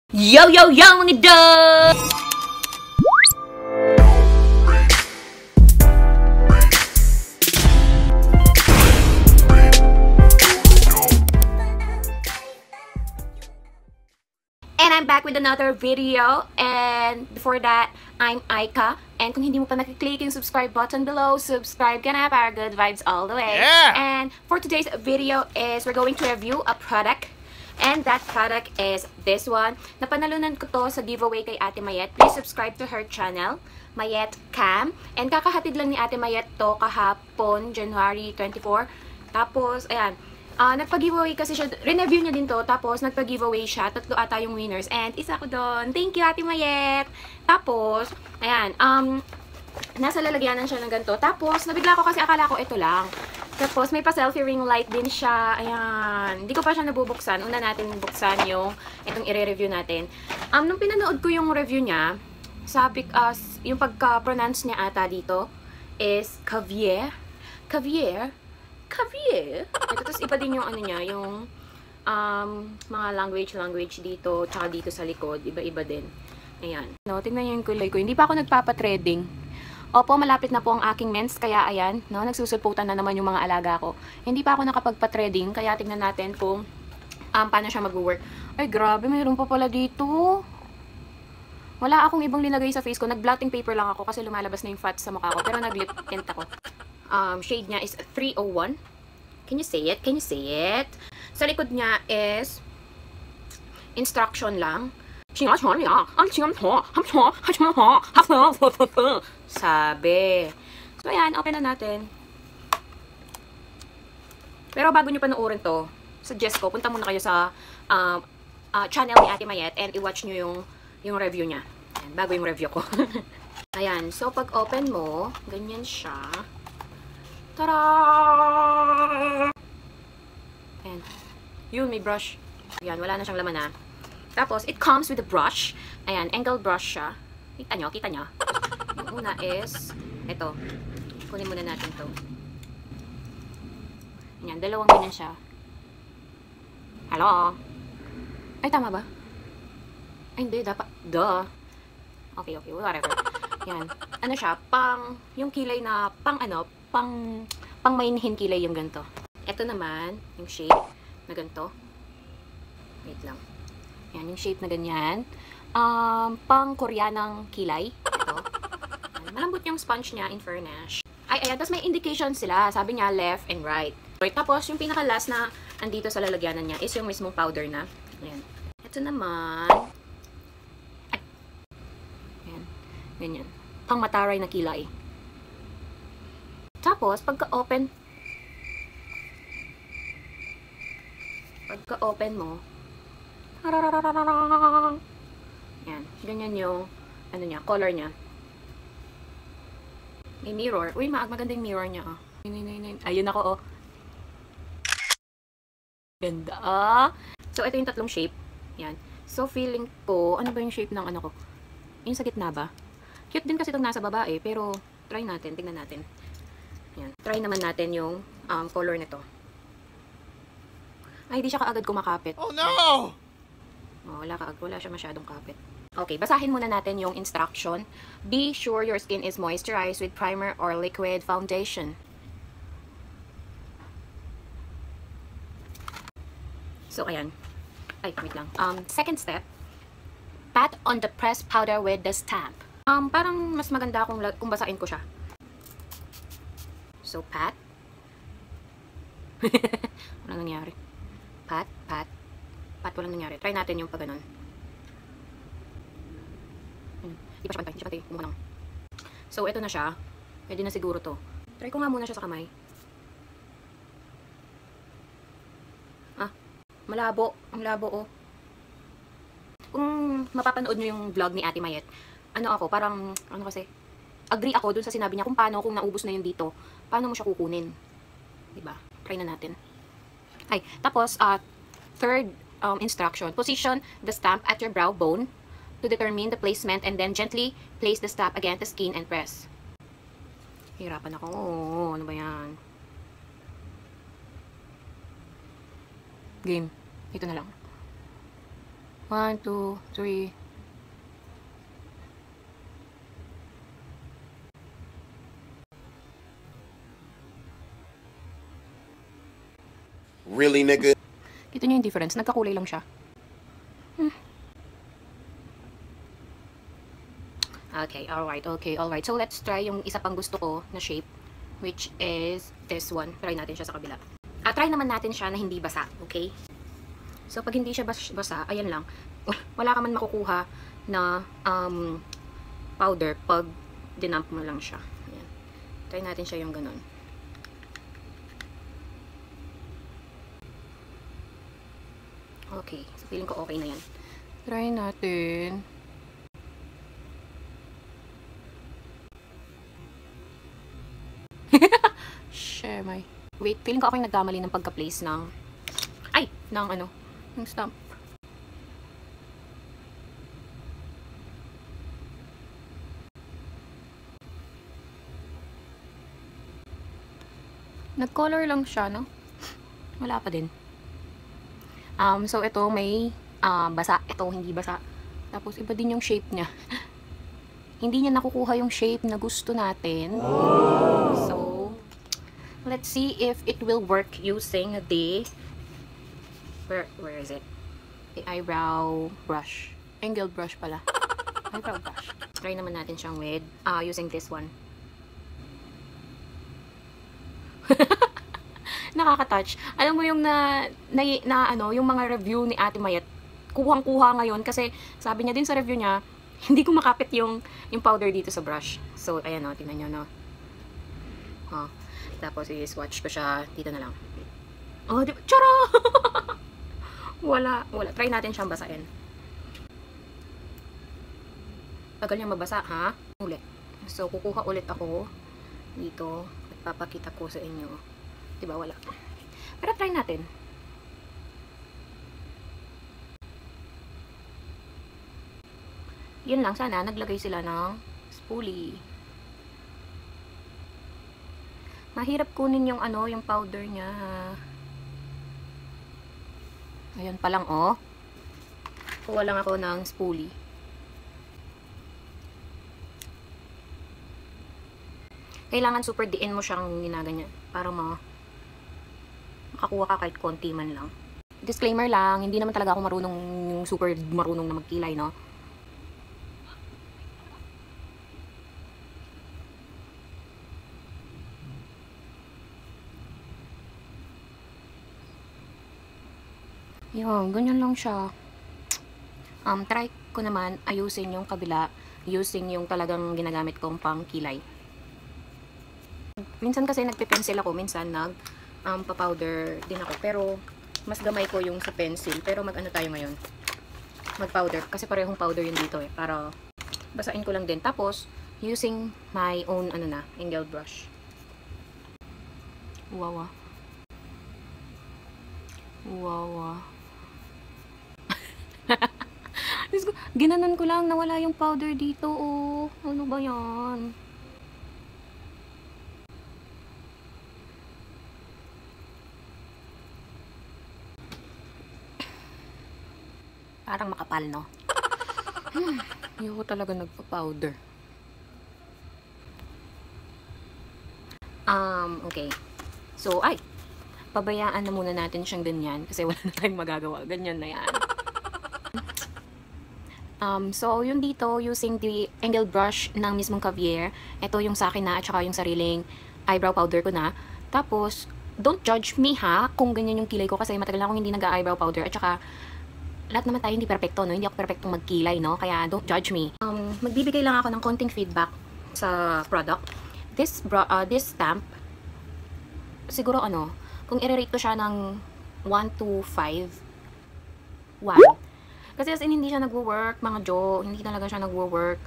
Yo, yo, yo, mga dog! And I'm back with another video. And before that, I'm Aika. And kung hindi mo pa nakiklik yung subscribe button below, subscribe ka na para good vibes all the way. Yeah! And for today's video is we're going to review a product. And that product is this one. Napanalunan ko to sa giveaway kay Ate Mayet. Please subscribe to her channel, Mayet Cam. And kakahatid lang ni Ate Mayet to kahapon, January 24. Tapos, ayan. Nagpa-giveaway kasi siya. Re-review niya din to. Tapos, nagpa-giveaway siya. 3 ata yung winners. And isa ko doon. Thank you, Ate Mayet. Tapos, ayan. Nasa lalagyanan siya ng ganito. Tapos, nabigla ko kasi akala ko ito lang. Tapos, may pa-selfie ring light din siya. Ayan. Hindi ko pa siya nabubuksan. Una natin buksan yung itong i-review natin. Nung pinanood ko yung review niya, sabi, yung pagka-pronounce niya ata dito is Cavier. Cavier. Cavier. Ito, tapos iba din yung ano niya, yung mga language dito, tsaka dito sa likod. Iba-iba din. Ayan. No, tingnan niyo yung kulay ko. Hindi pa ako nagpapa-threading. Opo, malapit na po ang aking mens, kaya ayan, no, nagsusulputan na naman yung mga alaga ko. Hindi pa ako nakapagpa-threading, kaya tingnan natin kung paano siya mag-work. Ay, grabe, mayroon pa pala dito. Wala akong ibang linagay sa face ko. Nag-blotting paper lang ako kasi lumalabas na yung fat sa mukha ko. Pero nag-lip tint ako. Shade niya is 301. Can you say it? Can you say it? Sa likod niya is instruction lang. Sabi. So, ayan. Open na natin. Pero bago nyo panoorin to, suggest ko, punta muna kayo sa channel ni Ate Mayet and i-watch nyo yung review niya. Ayan, bago yung review ko. Ayan. So, pag open mo, ganyan siya. Tara! Ayan. Yun, may brush. Ayan, wala na siyang laman na. Tapos, it comes with a brush. Ayan, angle brush siya. Kita nyo? Kita nyo? Yung una is, ito. Kunin muna natin to. Ayan, dalawang ganyan siya. Hello? Ay, tama ba? Ay, hindi. Dapat. Duh. Okay, whatever. Ayan. Ano siya? Yung kilay na, pang mainhin kilay yung ganito. Ito naman, yung shape na ganito. Wait lang. Yan, yung shape na ganyan. Pang koreanang kilay. Ito. Malambot yung sponge niya, in fairness. Ay, ayan. Tapos may indication sila. Sabi niya, left and right. Tapos, yung pinaka-last na andito sa lalagyanan niya is yung mismong powder na. Ayan. Ito naman. Ay. Ayan. Ganyan. Pang mataray na kilay. Tapos, pagka-open mo, yan, ganyan yung, ano niya, color niya. May mirror. Uy, maganda yung mirror niya, oh. Ayun ako, oh. Ganda, ah. So, ito yung tatlong shape. Yan. So, feeling ko, ano ba yung shape ng ano ko? Yung sa gitna ba? Cute din kasi itong nasa baba, eh. Pero, try natin, tingnan natin. Yan. Try naman natin yung color nito. Ay, di siya kaagad kumakapit. Oh no! Oh, wala siya masyadong kapit. Okay, basahin muna natin yung instruction. Be sure your skin is moisturized with primer or liquid foundation. So, ayan. Ay, wait lang. Second step, pat on the pressed powder with the stamp. Parang mas maganda kung basahin ko siya. So, pat. Walang nangyari. Pat. Pat, walang nangyari. Try natin yung pag ganun. Hindi pa siya pantay. Kumunang. So, ito na siya. Pwede na siguro to. Try ko nga muna siya sa kamay. Malabo. Ang labo, oh. Kung mapapanood nyo yung vlog ni Ate Mayet, parang, kasi, agree ako dun sa sinabi niya kung naubos na yun dito, paano mo siya kukunin. Diba? Try na natin. Ay, tapos, third instruction, position the stamp at your brow bone to determine the placement and then gently place the stamp against the skin and press. Hirapan ako. Oh, ano ba yan? Game. Ito na lang. 1, 2, 3. Really, nigga? Kita niyo yung difference? Nagkakulay lang siya. Okay, alright, okay, alright. So, let's try yung isa pang gusto ko na shape, which is this one. Try natin siya sa kabila. Try naman natin siya na hindi basa, okay? So, pag hindi siya basa, ayan lang. Wala ka man makukuha na powder pag dinamp mo lang siya. Ayan. Try natin siya yung ganun. Okay. So, feeling ko okay na yan. Try natin. Shemay. Wait, feeling ko ako yung nagkamali ng pagka-place ng ng stamp. Nag-color lang siya, no? Wala pa din. So, ito may basa. Ito, hindi basa. Tapos, iba din yung shape niya. Hindi niya nakukuha yung shape na gusto natin. So, let's see if it will work using the where is it? The eyebrow brush. Angled brush pala. Eyebrow brush. Try naman natin siyang with using this one. Nakaka-touch. Alam mo yung yung mga review ni Ate Mayet, kuhang-kuha ngayon kasi sabi niya din sa review niya, hindi ko makapit yung powder dito sa brush. So, ayan o, tingnan nyo, no? Tapos, i-swatch ko siya dito na lang. Oh, di ba? Tara! Wala. Try natin siyang basain. Tagal niya mabasa, ha? Ulit. So, kukuha ulit ako dito at papakita ko sa inyo. Diba? Wala. Pero try natin. Yun lang, sana naglagay sila ng spoolie. Mahirap kunin yung yung powder niya. Ayun pa lang, oh. Kuha lang ako ng spoolie. Kailangan super diin mo siyang ginaganyan para makakuha ka kahit konti man lang. Disclaimer lang, hindi naman talaga ako super marunong na magkilay, no? Yun, ganyan lang siya. Try ko naman ayusin yung kabila using yung talagang ginagamit kong pang kilay. Minsan kasi nagpe-pencil ako, minsan pa-powder din ako. Pero mas gamay ko yung sa pencil. Pero mag-ano tayo ngayon? Mag-powder. Kasi parehong powder yun dito eh. Para basain ko lang din. Tapos, using my own angled brush. Wow. Wow. Ginanon ko lang, nawala yung powder dito, oh. Ano ba yan? Parang makapal, no? Ayoko talaga nagpa-powder. Okay. So, pabayaan na muna natin siyang ganyan kasi wala na tayong magagawa. Ganyan na yan. So, yung dito, using the angled brush ng mismong Cavier, ito yung sa akin na at saka yung sariling eyebrow powder ko na. Tapos, don't judge me ha kung ganyan yung kilay ko kasi matagal na akong hindi nag-eyebrow powder at saka lahat naman tayo hindi perfecto, no? Hindi ako perfectong magkilay, no? Kaya don't judge me. Magbibigay lang ako ng konting feedback sa product. This stamp, siguro kung i-rate ko siya ng 1 to 5, 1. Kasi as in, hindi siya nagwo-work, mga Jo. Hindi talaga siya nagwo-work.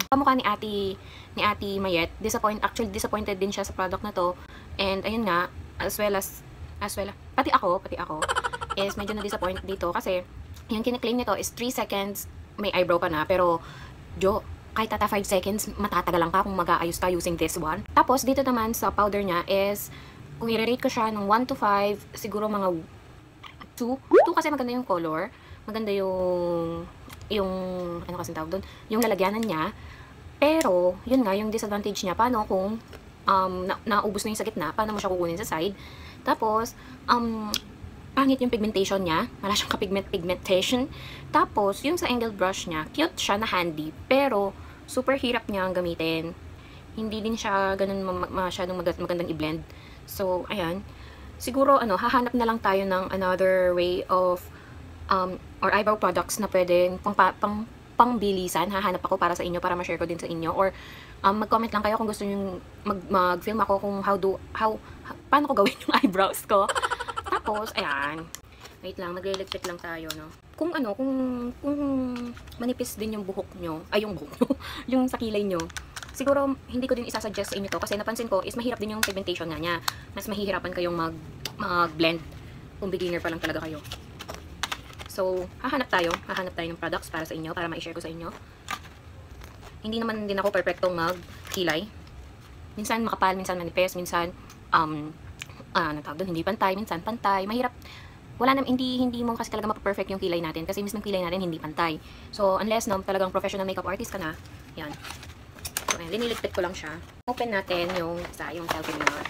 Kamukha ni Ate Mayet, disappointed din siya sa product na to. And ayun nga, as well, pati ako, is medyo na-disappoint dito kasi yung kiniklaim nito is 3 seconds may eyebrow ka na. Pero, Jo, kahit 5 seconds, matatagalan ka kung mag-aayos ka using this one. Tapos, dito naman sa powder niya is, kung i-rate ko siya ng 1 to 5, siguro mga 2. 2 kasi maganda yung color. maganda yung ano kasi tawag doon, yung lalagyanan niya. Pero, yun nga, yung disadvantage niya, paano kung naubos na yung sa gitna, paano mo siya kukunin sa side. Tapos, pangit yung pigmentation niya, wala siyang pigmentation. Tapos, yung sa angled brush niya, cute siya na handy, pero super hirap niyang gamitin. Hindi din siya ganun masyadong magandang i-blend. So, ayan. Siguro, hahanap na lang tayo ng another way of or eyebrow products na pwedeng pangbilisan. Hahanap ako para sa inyo, para ma-share ko din sa inyo. Or, mag-comment lang kayo kung gusto nyo mag-film ako kung paano ko gawin yung eyebrows ko. Tapos, ayan. Wait lang, magre-electric lang tayo, no? Kung manipis din yung buhok nyo, yung buhok nyo, yung sa kilay nyo, siguro, hindi ko din isasuggest sa inyo to kasi napansin ko is mahirap din yung pigmentation nga niya. Mas mahihirapan kayong mag-blend kung beginner pa lang talaga kayo. So, hahanap tayo ng products para sa inyo, para ma-share ko sa inyo. Hindi naman din ako perfectong mag-kilay. Minsan makapal, minsan manipis, minsan, tawag doon, hindi pantay, minsan pantay. Mahirap. Hindi mo kasi talaga mapaperfect yung kilay natin kasi mismo kilay natin hindi pantay. So, unless talagang professional makeup artist ka na, yan. So, ayan, liniligpit ko lang siya. Open natin yung selfie mirror.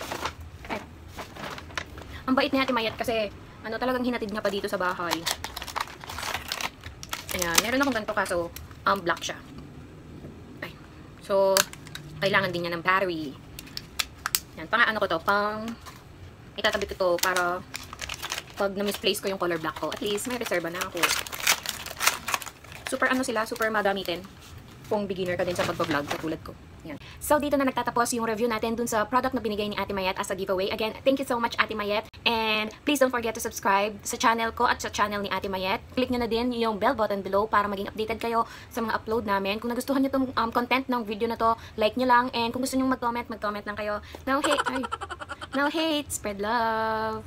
Okay. Ang bait ni Ate Mayet kasi, talagang hinatid niya pa dito sa bahay. Ayan, meron akong ganito kaso, black siya. Okay. So, kailangan din niya ng battery. Yan, ko to, itatabi ko to para pag na-misplace ko yung color black ko, at least may reserva na ako. Super super magamitin kung beginner ka din sa pagpa-vlog katulad ko. Yan. So, dito na nagtatapos yung review natin dun sa product na binigay ni Ate Mayet as a giveaway. Again, thank you so much, Ate Mayet. And please don't forget to subscribe sa channel ko at sa channel ni Ate Mayet. Click nyo na din yung bell button below para maging updated kayo sa mga upload namin. Kung nagustuhan nyo itong content ng video na to, like nyo lang. And kung gusto nyo mag-comment lang kayo. No hate, spread love.